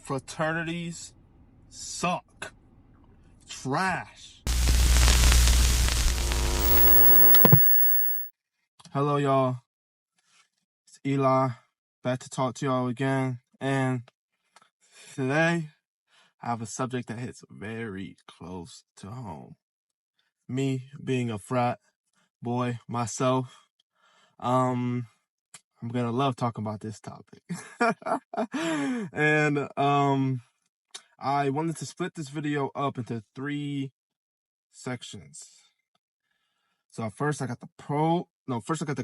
fraternities suck. Trash. Hello, y'all. It's Eli. Back to talk to y'all again. And today, I have a subject that hits very close to home. Me being a frat boy myself, I'm gonna love talking about this topic. And I wanted to split this video up into 3 sections. So first I got the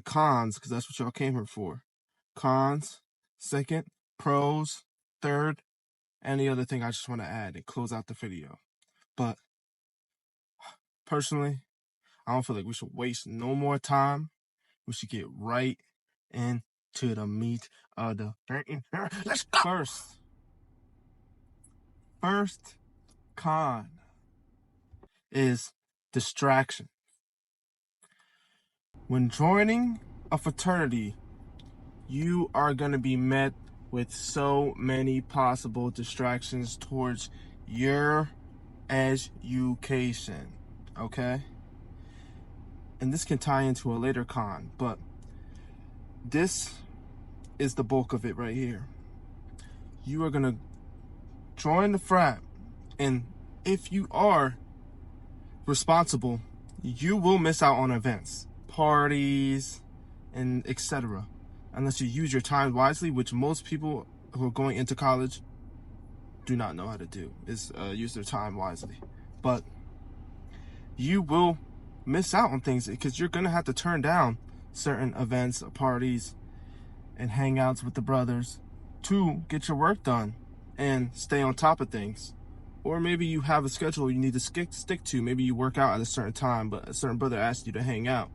cons, because that's what y'all came here for. Cons, second, pros, third, any other thing I just want to add and close out the video. But personally, I don't feel like we should waste no more time. We should get right into the meat of the let's go. First con is distraction. When joining a fraternity, you are going to be met with so many possible distractions towards your education, okay? And this can tie into a later con, but this is the bulk of it right here. You are going to join the frat, and if you are responsible, you will miss out on events, parties, and etc. unless you use your time wisely, which most people who are going into college do not know how to do, is use their time wisely. But you will miss out on things because you're going to have to turn down certain events, parties, and hangouts with the brothers to get your work done and stay on top of things. Or maybe you have a schedule you need to stick to. Maybe you work out at a certain time, but a certain brother asked you to hang out,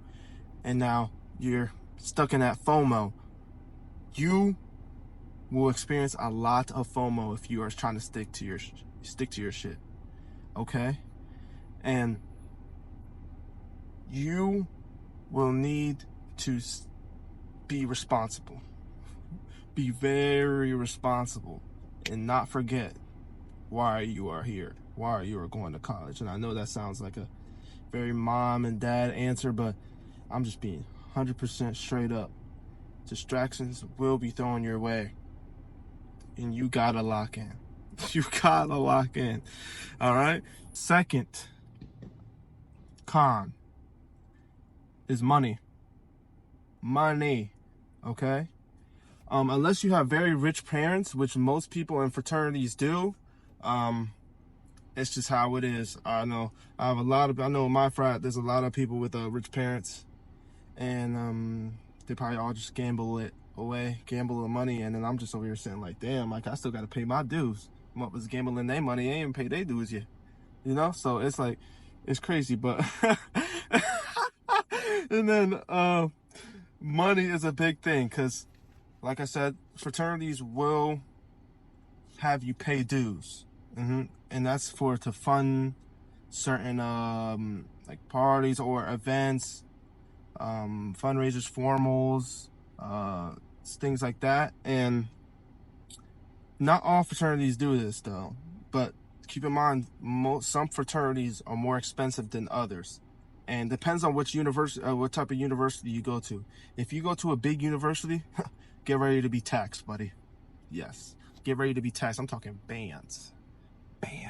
and now you're stuck in that FOMO. You will experience a lot of FOMO if you are trying to stick to your shit, okay? And you will need to be responsible. Be very responsible and not forget why you are here, why you are going to college. And I know that sounds like a very mom and dad answer, but I'm just being 100% straight up. Distractions will be thrown your way, and you gotta lock in. You gotta lock in. All right. Second con is money. Money. Okay. Unless you have very rich parents, which most people in fraternities do, it's just how it is. I know in my frat, there's a lot of people with rich parents, and they probably all just gamble it away, gamble the money, and then I'm just over here saying like, damn, like I still got to pay my dues. What was gambling their money? They ain't even pay their dues yet, you know? So it's like, it's crazy, but and then money is a big thing, because like I said, fraternities will have you pay dues, and that's to fund certain like parties or events, fundraisers, formals, things like that. And not all fraternities do this though, but keep in mind, some fraternities are more expensive than others, and depends on which university, what type of university you go to. If you go to a big university, get ready to be taxed, buddy. Yes, get ready to be taxed. I'm talking bands. Me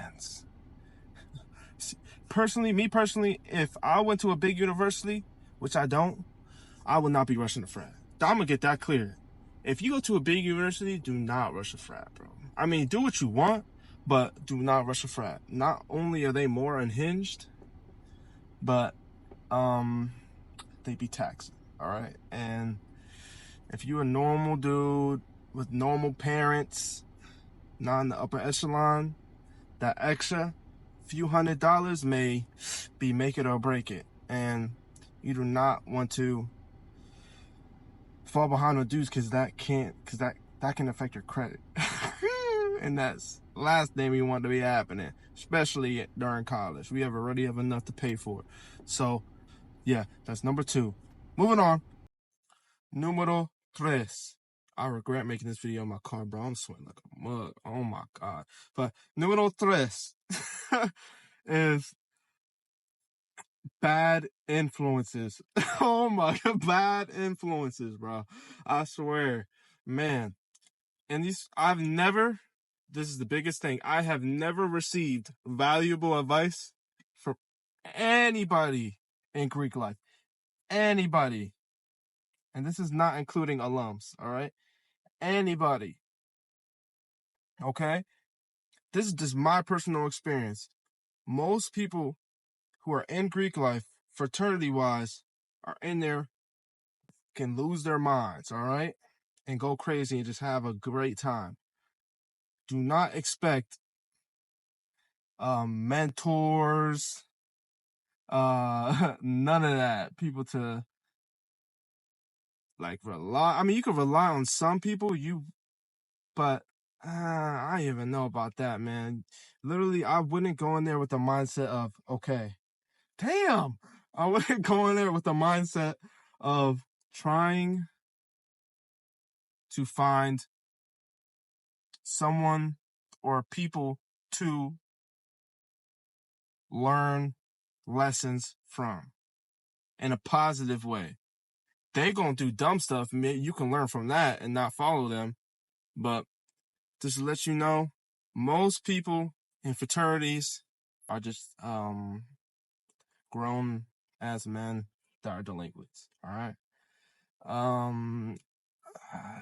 personally, if I went to a big university, which I don't, I would not be rushing the frat. I'm gonna get that clear. If you go to a big university, do not rush a frat, bro. I mean, do what you want, but do not rush a frat. Not only are they more unhinged, but they be taxing, all right? And if you're a normal dude with normal parents, not in the upper echelon, that extra few $100s may be make it or break it. And you do not want to fall behind on dues, because that can affect your credit. And that's the last thing we want to be happening, especially during college. We already have enough to pay for. So yeah, that's number 2. Moving on. Número 3. I regret making this video in my car, bro. I'm sweating like a mug. Oh my God. But número tres is bad influences. Oh my God, bad influences, bro. I swear, man. And this is the biggest thing. I have never received valuable advice from anybody in Greek life. Anybody. And this is not including alums, all right? Anybody. Okay? This is just my personal experience. Most people who are in Greek life, fraternity-wise, are in there, can lose their minds, all right? And go crazy and just have a great time. Do not expect mentors, none of that. People to like rely. I mean, you can rely on some people, but I don't even know about that, man. Literally, I wouldn't go in there with the mindset of, okay, damn. I wouldn't go in there with the mindset of trying to find someone or people to learn lessons from in a positive way. They gonna do dumb stuff. You can learn from that and not follow them. But just to let you know, most people in fraternities are just grown as men that are delinquents. All right.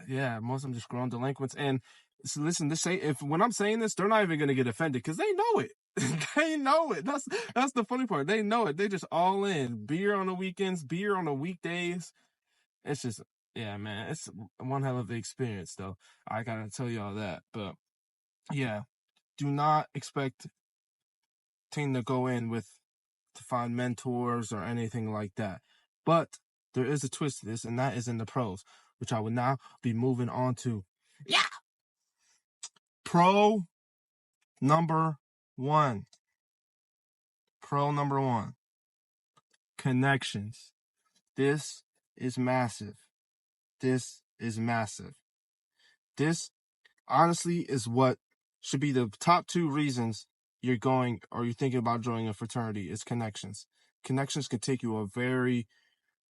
Yeah, most of them just grown delinquents. And so listen, when I'm saying this, they're not even gonna get offended because they know it. They know it. That's the funny part. They know it. They just all in. Beer on the weekends, beer on the weekdays. It's just, yeah, man. It's one hell of an experience, though. I gotta tell y'all that. But yeah, do not expect team to go in to find mentors or anything like that. But there is a twist to this, and that is in the pros, which I will now be moving on to. Yeah. Pro number one. Pro number one. Connections. This is massive. This is massive. This honestly is what should be the top two reasons you're going or you're thinking about joining a fraternity is connections. Connections can take you a very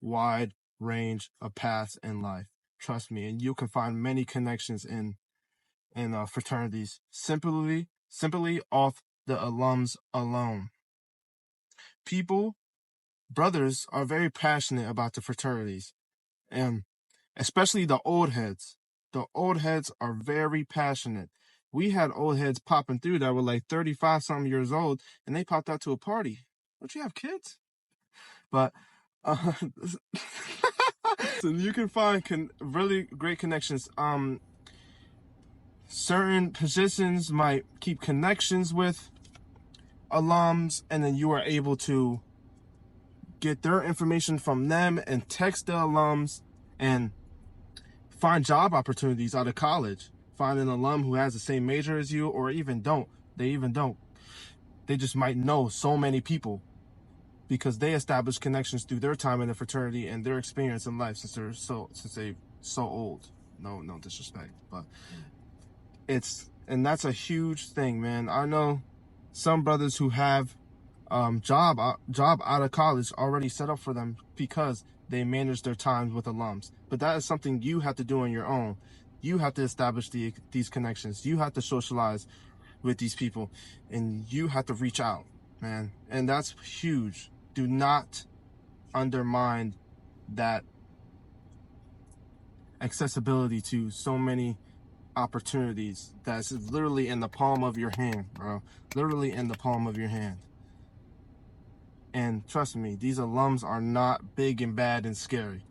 wide range of paths in life. Trust me, and you can find many connections in fraternities simply off the alums alone. Brothers are very passionate about the fraternities, and especially the old heads. The old heads are very passionate. We had old heads popping through that were like 35-something years old, and they popped out to a party. Don't you have kids? But so you can find really great connections. Certain positions might keep connections with alums, and then you are able to get their information from them and text the alums and find job opportunities out of college. Find an alum who has the same major as you, or even don't. They don't. They just might know so many people because they established connections through their time in the fraternity and their experience in life since they're so old. No disrespect, but that's a huge thing, man. I know some brothers who have job out of college already set up for them because they manage their times with alums. But that is something you have to do on your own. You have to establish these connections. You have to socialize with these people, and you have to reach out, man. And that's huge. Do not undermine that accessibility to so many opportunities that's literally in the palm of your hand, bro. Literally in the palm of your hand. And trust me, these alums are not big and bad and scary.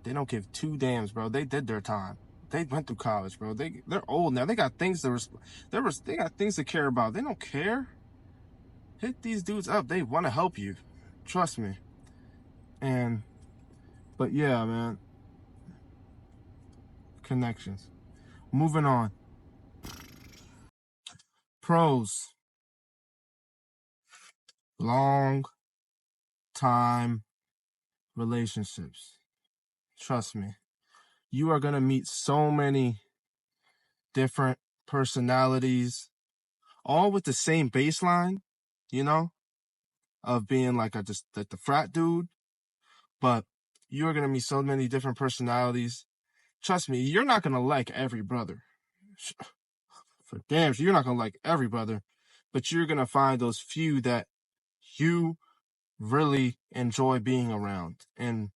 They don't give two damns, bro. They did their time. They went through college, bro. They're old now. They got things they got things to care about. They don't care. Hit these dudes up. They want to help you. Trust me. But yeah, man. Connections. Moving on. Pros. Long time relationships. Trust me. you are going to meet so many different personalities, all with the same baseline, you know, of being like just like the frat dude. But you are going to meet so many different personalities. Trust me, you're not going to like every brother. For damn sure, you're not going to like every brother, but you're going to find those few that you really enjoy being around and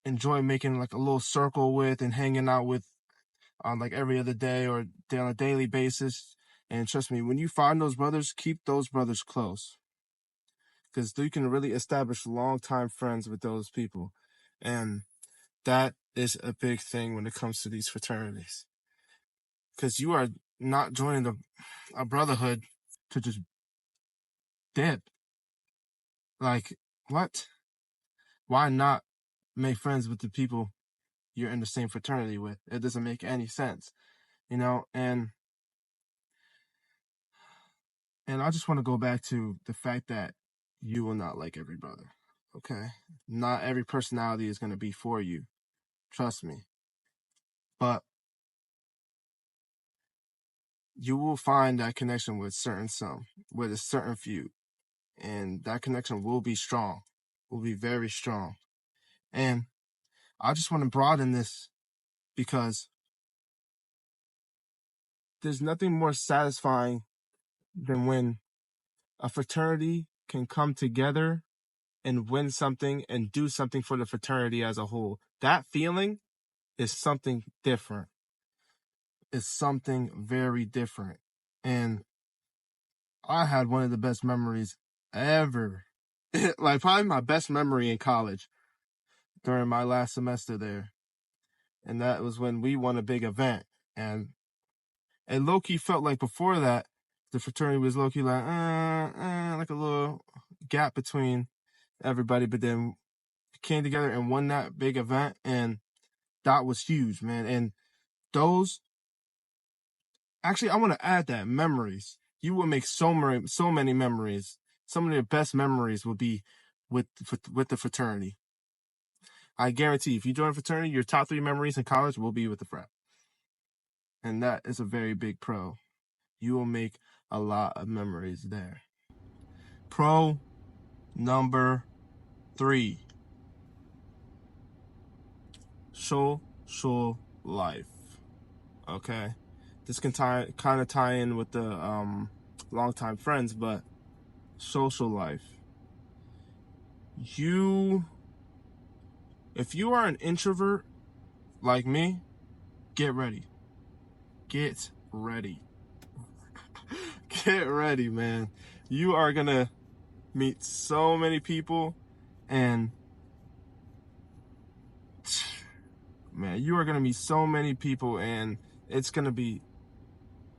enjoy making like a little circle with and hanging out with on like every other day or on a daily basis. And trust me, when you find those brothers, keep those brothers close, because you can really establish long-time friends with those people. And that is a big thing when it comes to these fraternities, because you are not joining a brotherhood to just dip. Like, what? Why not make friends with the people you're in the same fraternity with? It doesn't make any sense, you know? And I just want to go back to the fact that you will not like every brother, okay? Not every personality is going to be for you. Trust me. But you will find that connection with with a certain few. And that connection will be strong, will be very strong. And I just want to broaden this because there's nothing more satisfying than when a fraternity can come together and win something and do something for the fraternity as a whole. That feeling is something different. It's something very different. And I had one of the best memories ever. Like, probably my best memory in college during my last semester there. And that was when we won a big event. And it low-key felt like before that, the fraternity was low-key like a little gap between everybody. But then we came together and won that big event. And that was huge, man. And those, actually, I want to add that memories. You will make so many memories. Some of your best memories will be with the fraternity. I guarantee if you join a fraternity, your top 3 memories in college will be with the frat. And that is a very big pro. You will make a lot of memories there. Pro number 3. Social life. Okay? This can kind of tie in with the longtime friends, but social life. If you are an introvert like me, get ready. Get ready. Get ready, man. You are gonna meet so many people, and man, you are gonna meet so many people, and it's gonna be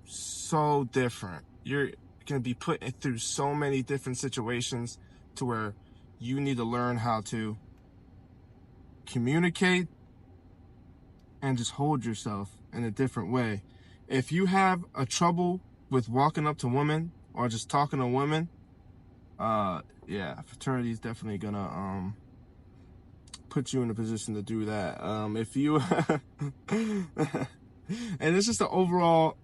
so different. You're gonna be put through so many different situations to where you need to learn how to communicate and just hold yourself in a different way. If you have a trouble with walking up to women or just talking to women, yeah, fraternity is definitely gonna put you in a position to do that. If you and it's just an overall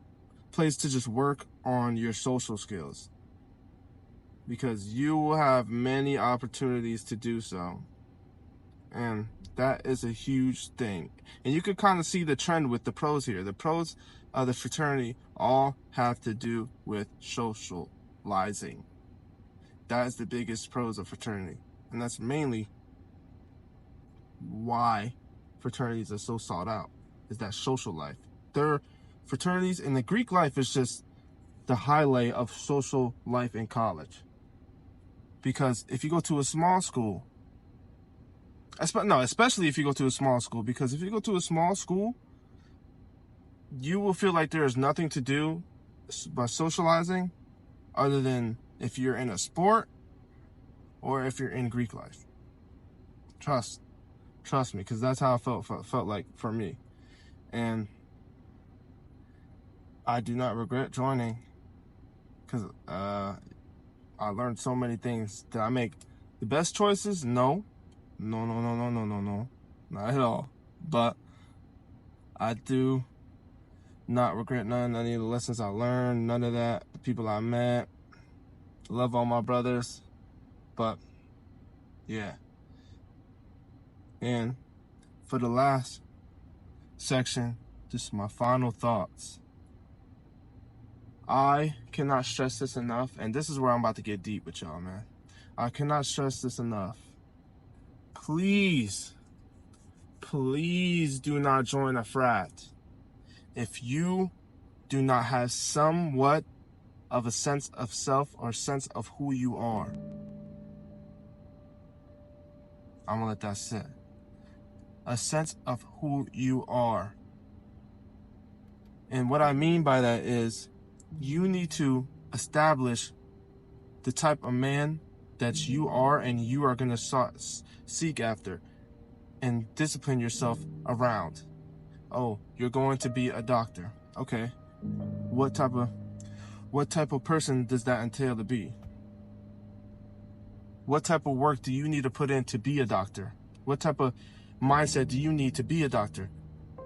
place to just work on your social skills, because you will have many opportunities to do so. And that is a huge thing. And you can kind of see the trend with the pros here. The pros of the fraternity all have to do with socializing. That is the biggest pros of fraternity. And that's mainly why fraternities are so sought out, is that social life. Their fraternities in the Greek life is just the highlight of social life in college. Because if you go to a small school, especially if you go to a small school, because if you go to a small school, you will feel like there is nothing to do by socializing other than if you're in a sport or if you're in Greek life. Trust me, because that's how it felt like for me. And I do not regret joining, because I learned so many things. Did I make the best choices? No, not at all. But I do not regret none of the lessons I learned, none of that, the people I met. Love all my brothers. But yeah. And for the last section, just my final thoughts. I cannot stress this enough, and this is where I'm about to get deep with y'all, man. I cannot stress this enough. Please do not join a frat if you do not have somewhat of a sense of self or sense of who you are. I'm gonna let that sit. A sense of who you are. And what I mean by that is you need to establish the type of man that you are and you are going to seek after and discipline yourself around. Oh, you're going to be a doctor. Okay. What type of person does that entail to be? What type of work do you need to put in to be a doctor? What type of mindset do you need to be a doctor?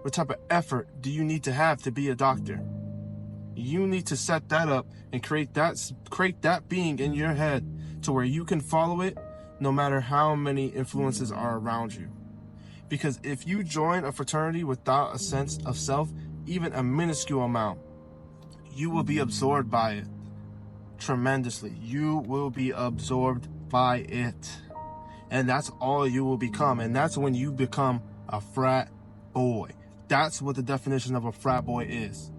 What type of effort do you need to have to be a doctor? You need to set that up and create that being in your head to where you can follow it no matter how many influences are around you. Because if you join a fraternity without a sense of self, even a minuscule amount, you will be absorbed by it tremendously. You will be absorbed by it. And that's all you will become. And that's when you become a frat boy. That's what the definition of a frat boy is.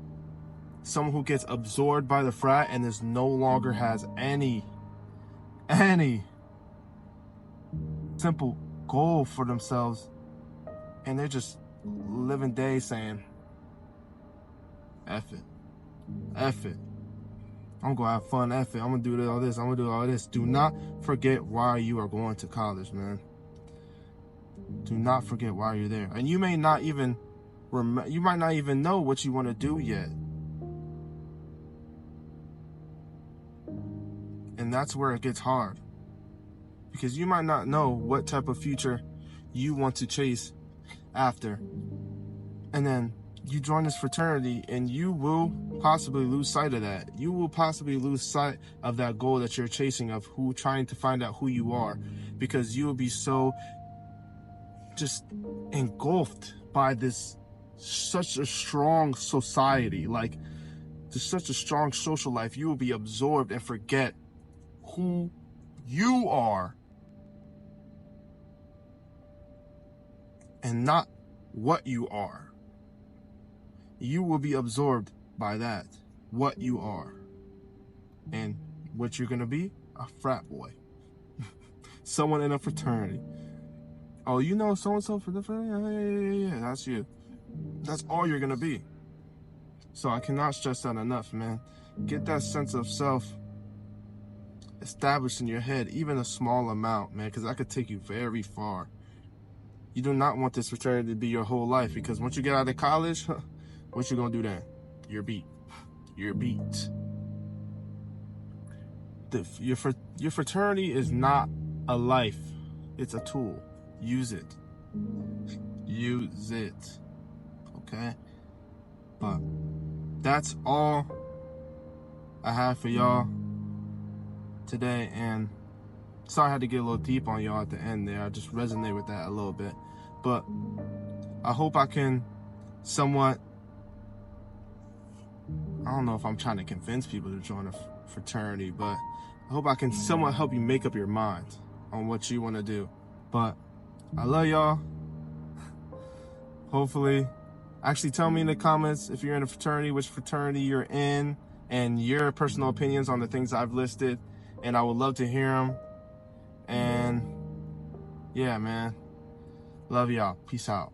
Someone who gets absorbed by the frat and is no longer has any simple goal for themselves. And they're just living days saying, F it. F it. I'm going to have fun. F it. I'm going to do all this. I'm going to do all this. Do not forget why you are going to college, man. Do not forget why you're there. And you may not even you might not even know what you want to do yet. And that's where it gets hard. Because you might not know what type of future you want to chase after. And then you join this fraternity and you will possibly lose sight of that. You will possibly lose sight of that goal that you're chasing, of trying to find out who you are, because you will be so just engulfed by such a strong society, like there's such a strong social life. You will be absorbed and forget who you are and not what you are. You will be absorbed by that, what you are. And what you're going to be? A frat boy. Someone in a fraternity. Oh, you know so-and-so for the fraternity? Yeah, that's you. That's all you're going to be. So I cannot stress that enough, man. Get that sense of self established in your head, even a small amount, man, because that could take you very far. You do not want this fraternity to be your whole life, because once you get out of college, what you gonna do then? You're beat. You're beat. Your fraternity is not a life. It's a tool. Use it. Use it. Okay? But that's all I have for y'all today. And sorry I had to get a little deep on y'all at the end there. I just resonate with that a little bit. But I hope I can somewhat, I don't know if I'm trying to convince people to join a fraternity, but I hope I can somewhat help you make up your mind on what you want to do. But I love y'all. Hopefully, actually tell me in the comments if you're in a fraternity, which fraternity you're in, and your personal opinions on the things I've listed. And I would love to hear them. And yeah, man. Love y'all. Peace out.